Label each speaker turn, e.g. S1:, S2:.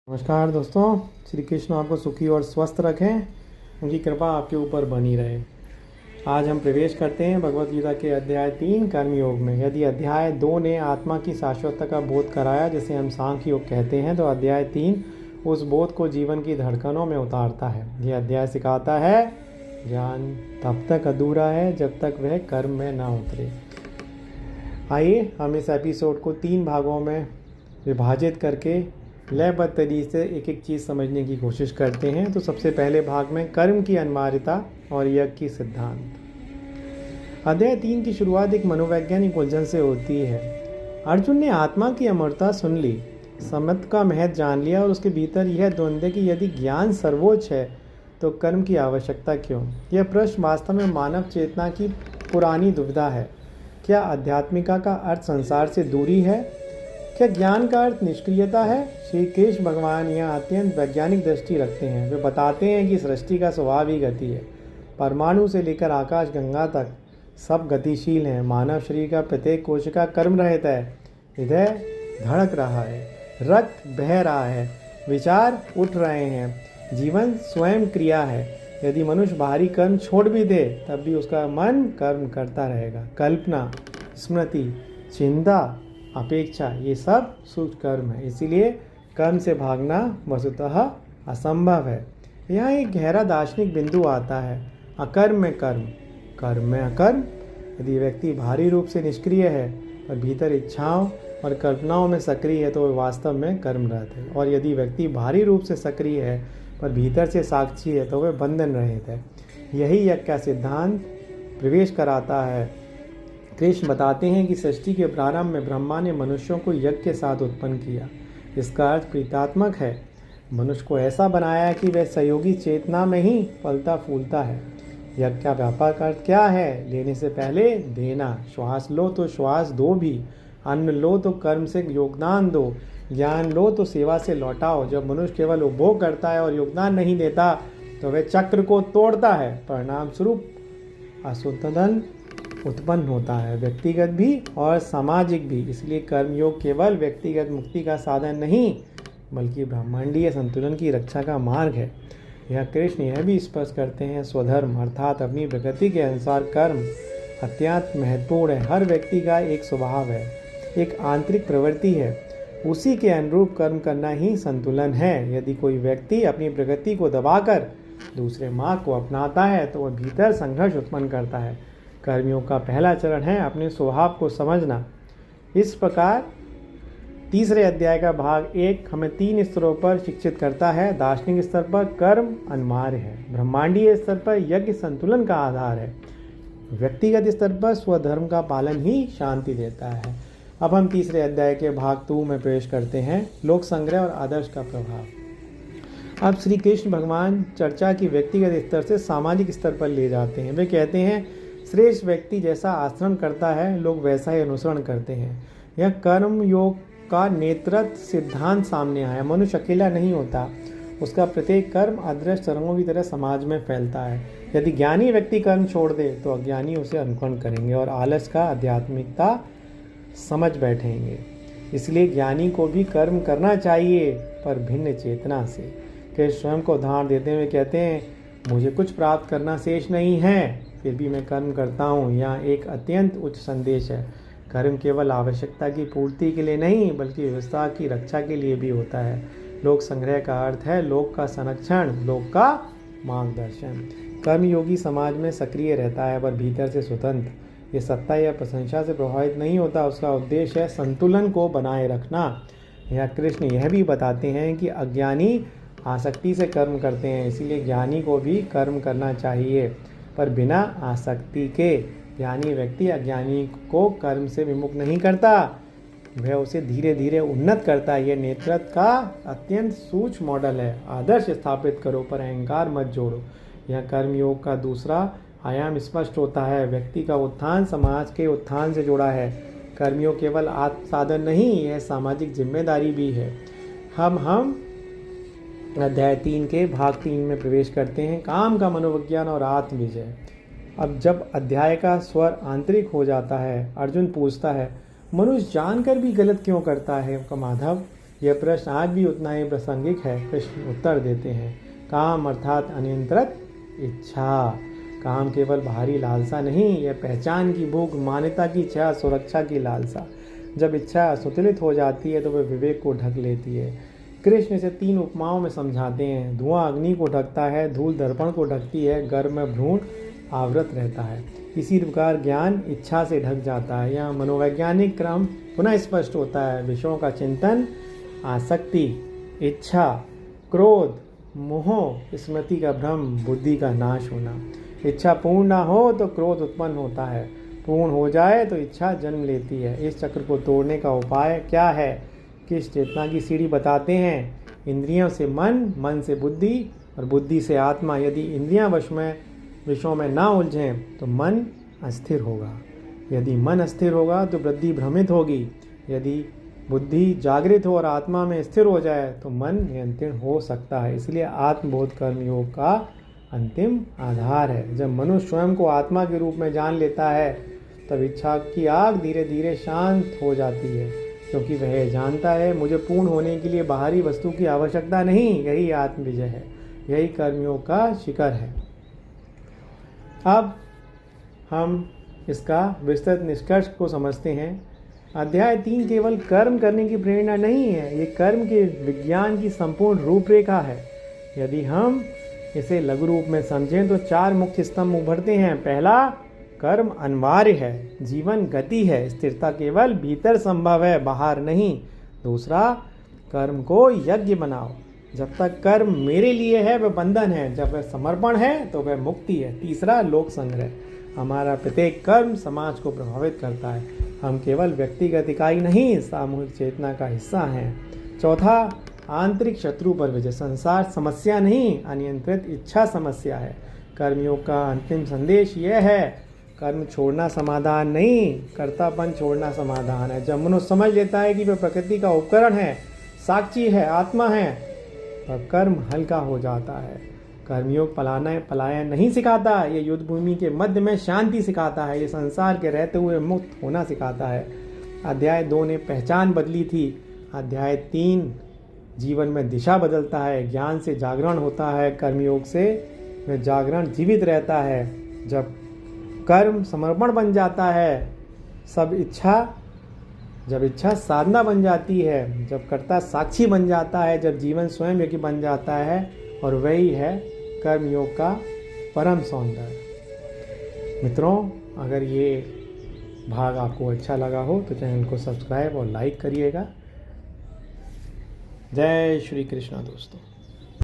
S1: नमस्कार दोस्तों, श्री कृष्ण आपको सुखी और स्वस्थ रखें, उनकी कृपा आपके ऊपर बनी रहे। आज हम प्रवेश करते हैं भगवत गीता के अध्याय 3 कर्मयोग में। यदि अध्याय 2 ने आत्मा की शाश्वतता का बोध कराया, जिसे हम सांख्य योग कहते हैं, तो अध्याय 3 उस बोध को जीवन की धड़कनों में उतारता है। यह अध्याय सिखाता है ज्ञान तब तक अधूरा है जब तक वह कर्म में ना उतरे। आइए हम इस एपिसोड को 3 भागों में विभाजित करके लयबद्ध तरीके से एक एक चीज़ समझने की कोशिश करते हैं। तो सबसे पहले भाग में कर्म की अनिवार्यता और यज्ञ की सिद्धांत। अध्याय 3 की शुरुआत एक मनोवैज्ञानिक उलझन से होती है। अर्जुन ने आत्मा की अमरता सुन ली, समत का महत्व जान लिया और उसके भीतर यह द्वंद्व है कि यदि ज्ञान सर्वोच्च है तो कर्म की आवश्यकता क्यों। यह प्रश्न वास्तव में मानव चेतना की पुरानी दुविधा है। क्या आध्यात्मिका का अर्थ संसार से दूरी है? क्या ज्ञान का अर्थ निष्क्रियता है? श्री कृष्ण भगवान यहाँ अत्यंत वैज्ञानिक दृष्टि रखते हैं। वे बताते हैं कि सृष्टि का स्वभाव ही गति है। परमाणु से लेकर आकाश गंगा तक सब गतिशील हैं। मानव शरीर का प्रत्येक कोशिका कर्म रहता है। हृदय धड़क रहा है, रक्त बह रहा है, विचार उठ रहे हैं, जीवन स्वयं क्रिया है। यदि मनुष्य बाहरी कर्म छोड़ भी दे तब भी उसका मन कर्म करता रहेगा। कल्पना, स्मृति, चिंता, अपेक्षा, ये सब सूक्ष्म कर्म है। इसीलिए कर्म से भागना वस्तुतः असंभव है। यहाँ एक गहरा दार्शनिक बिंदु आता है, अकर्म में कर्म, कर्म में अकर्म। यदि व्यक्ति बाहरी रूप से निष्क्रिय है और भीतर इच्छाओं और कल्पनाओं में सक्रिय है तो वह वास्तव में कर्मरत है। और यदि व्यक्ति बाहरी रूप से सक्रिय है पर भीतर से साक्षी है तो वह बंधन रहित है। यही यज्ञ का सिद्धांत प्रवेश कराता है। कृष्ण बताते हैं कि सृष्टि के प्रारंभ में ब्रह्मा ने मनुष्यों को यज्ञ के साथ उत्पन्न किया। इसका अर्थ प्रीतात्मक है। मनुष्य को ऐसा बनाया कि वह सहयोगी चेतना में ही फलता फूलता है। यज्ञ का व्यापक अर्थ क्या है? लेने से पहले देना। श्वास लो तो श्वास दो भी, अन्न लो तो कर्म से योगदान दो, ज्ञान लो तो सेवा से लौटाओ। जब मनुष्य केवल उपभोग करता है और योगदान नहीं देता तो वह चक्र को तोड़ता है। परिणाम स्वरूप असुतधन उत्पन्न होता है, व्यक्तिगत भी और सामाजिक भी। इसलिए कर्मयोग केवल व्यक्तिगत मुक्ति का साधन नहीं बल्कि ब्रह्मांडीय संतुलन की रक्षा का मार्ग है। यह कृष्ण यह भी स्पष्ट करते हैं, स्वधर्म अर्थात अपनी प्रकृति के अनुसार कर्म अत्यंत महत्वपूर्ण है। हर व्यक्ति का एक स्वभाव है, एक आंतरिक प्रवृत्ति है, उसी के अनुरूप कर्म करना ही संतुलन है। यदि कोई व्यक्ति अपनी प्रकृति को दबाकर दूसरे मार्ग को अपनाता है तो वह भीतर संघर्ष उत्पन्न करता है। कर्मयोग का पहला चरण है अपने स्वभाव को समझना। इस प्रकार तीसरे अध्याय का भाग 1 हमें 3 स्तरों पर शिक्षित करता है। दार्शनिक स्तर पर कर्म अनिवार्य है, ब्रह्मांडीय स्तर पर यज्ञ संतुलन का आधार है, व्यक्तिगत स्तर पर स्वधर्म का पालन ही शांति देता है। अब हम तीसरे अध्याय के भाग 2 में प्रवेश करते हैं, लोक संग्रह और आदर्श का प्रभाव। अब श्री कृष्ण भगवान चर्चा की व्यक्तिगत स्तर से सामाजिक स्तर पर ले जाते हैं। वे कहते हैं श्रेष्ठ व्यक्ति जैसा आचरण करता है लोग वैसा ही अनुसरण करते हैं। यह कर्म योग का नेतृत्व सिद्धांत सामने आया। मनुष्य अकेला नहीं होता, उसका प्रत्येक कर्म अदृश्य तरंगों की तरह समाज में फैलता है। यदि ज्ञानी व्यक्ति कर्म छोड़ दे तो अज्ञानी उसे अनुकरण करेंगे और आलस का आध्यात्मिकता समझ बैठेंगे। इसलिए ज्ञानी को भी कर्म करना चाहिए पर भिन्न चेतना से। कृष्ण स्वयं को उदाहरण देते हुए कहते हैं, मुझे कुछ प्राप्त करना शेष नहीं है फिर भी मैं कर्म करता हूँ। यहाँ एक अत्यंत उच्च संदेश है। कर्म केवल आवश्यकता की पूर्ति के लिए नहीं बल्कि व्यवस्था की रक्षा के लिए भी होता है। लोक संग्रह का अर्थ है लोक का संरक्षण, लोक का मार्गदर्शन। कर्मयोगी समाज में सक्रिय रहता है पर भीतर से स्वतंत्र। ये सत्ता या प्रशंसा से प्रभावित नहीं होता, उसका उद्देश्य है संतुलन को बनाए रखना। यह कृष्ण यह भी बताते हैं कि अज्ञानी आसक्ति से कर्म करते हैं, इसीलिए ज्ञानी को भी कर्म करना चाहिए पर बिना आसक्ति के। ज्ञानी व्यक्ति अज्ञानी को कर्म से विमुख नहीं करता, वह उसे धीरे धीरे उन्नत करता है। यह नेतृत्व का अत्यंत सूक्ष्म मॉडल है। आदर्श स्थापित करो पर अहंकार मत जोड़ो। यह कर्मयोग का दूसरा आयाम स्पष्ट होता है। व्यक्ति का उत्थान समाज के उत्थान से जुड़ा है। कर्मयोग केवल आत्म साधन नहीं, यह सामाजिक जिम्मेदारी भी है। हम अध्याय 3 के भाग 3 में प्रवेश करते हैं, काम का मनोविज्ञान और आत्मविजय। अब जब अध्याय का स्वर आंतरिक हो जाता है, अर्जुन पूछता है, मनुष्य जानकर भी गलत क्यों करता है? माधव, यह प्रश्न आज भी उतना ही प्रासंगिक है। कृष्ण उत्तर देते हैं, काम अर्थात अनियंत्रित इच्छा। काम केवल बाहरी लालसा नहीं, यह पहचान की भूख, मान्यता की इच्छा, सुरक्षा की लालसा। जब इच्छा असंतुलित हो जाती है तो वह विवेक को ढक लेती है। कृष्ण इसे 3 उपमाओं में समझाते हैं। धुआं अग्नि को ढकता है, धूल दर्पण को ढकती है, गर्भ में भ्रूण आवृत रहता है। इसी प्रकार ज्ञान इच्छा से ढक जाता है। यहाँ मनोवैज्ञानिक क्रम पुनः स्पष्ट होता है। विषयों का चिंतन, आसक्ति, इच्छा, क्रोध, मोह, स्मृति का भ्रम, बुद्धि का नाश होना। इच्छा पूर्ण ना हो तो क्रोध उत्पन्न होता है, पूर्ण हो जाए तो इच्छा जन्म लेती है। इस चक्र को तोड़ने का उपाय क्या है? किस चेतना की सीढ़ी बताते हैं? इंद्रियों से मन, मन से बुद्धि और बुद्धि से आत्मा। यदि इंद्रियां विषयों में ना उलझें तो मन अस्थिर होगा। यदि मन अस्थिर होगा तो बुद्धि भ्रमित होगी। यदि बुद्धि जागृत हो और आत्मा में स्थिर हो जाए तो मन नियंत्रण हो सकता है। इसलिए आत्मबोध कर्मयोग का अंतिम आधार है। जब मनुष्य स्वयं को आत्मा के रूप में जान लेता है तब इच्छा की आग धीरे धीरे शांत हो जाती है, क्योंकि वह जानता है मुझे पूर्ण होने के लिए बाहरी वस्तु की आवश्यकता नहीं। यही आत्मविजय है, यही कर्मयोग का शिखर है। अब हम इसका विस्तृत निष्कर्ष को समझते हैं। अध्याय 3 केवल कर्म करने की प्रेरणा नहीं है, ये कर्म के विज्ञान की संपूर्ण रूपरेखा है। यदि हम इसे लघु रूप में समझें तो 4 मुख्य स्तंभ उभरते हैं। पहला, कर्म अनिवार्य है, जीवन गति है, स्थिरता केवल भीतर संभव है, बाहर नहीं। दूसरा, कर्म को यज्ञ बनाओ। जब तक कर्म मेरे लिए है वह बंधन है, जब वह समर्पण है तो वह मुक्ति है। तीसरा, लोक संग्रह। हमारा प्रत्येक कर्म समाज को प्रभावित करता है। हम केवल व्यक्तिगत इकाई नहीं, सामूहिक चेतना का हिस्सा हैं। चौथा, आंतरिक शत्रु पर विजय। संसार समस्या नहीं, अनियंत्रित इच्छा समस्या है। कर्मयोग का अंतिम संदेश यह है, कर्म छोड़ना समाधान नहीं, कर्तापन छोड़ना समाधान है। जब मनुष्य समझ लेता है कि वह प्रकृति का उपकरण है, साक्षी है, आत्मा है, तब कर्म हल्का हो जाता है। कर्मयोग पलायन नहीं सिखाता, ये युद्ध भूमि के मध्य में शांति सिखाता है। ये संसार के रहते हुए मुक्त होना सिखाता है। अध्याय 2 ने पहचान बदली थी, अध्याय 3 जीवन में दिशा बदलता है। ज्ञान से जागरण होता है, कर्मयोग से वह जागरण जीवित रहता है। जब कर्म समर्पण बन जाता है, जब इच्छा साधना बन जाती है, जब कर्ता साक्षी बन जाता है, जब जीवन स्वयं योगी बन जाता है, और वही है कर्मयोग का परम सौंदर्य। मित्रों, अगर ये भाग आपको अच्छा लगा हो तो चैनल को सब्सक्राइब और लाइक करिएगा। जय श्री कृष्ण दोस्तों।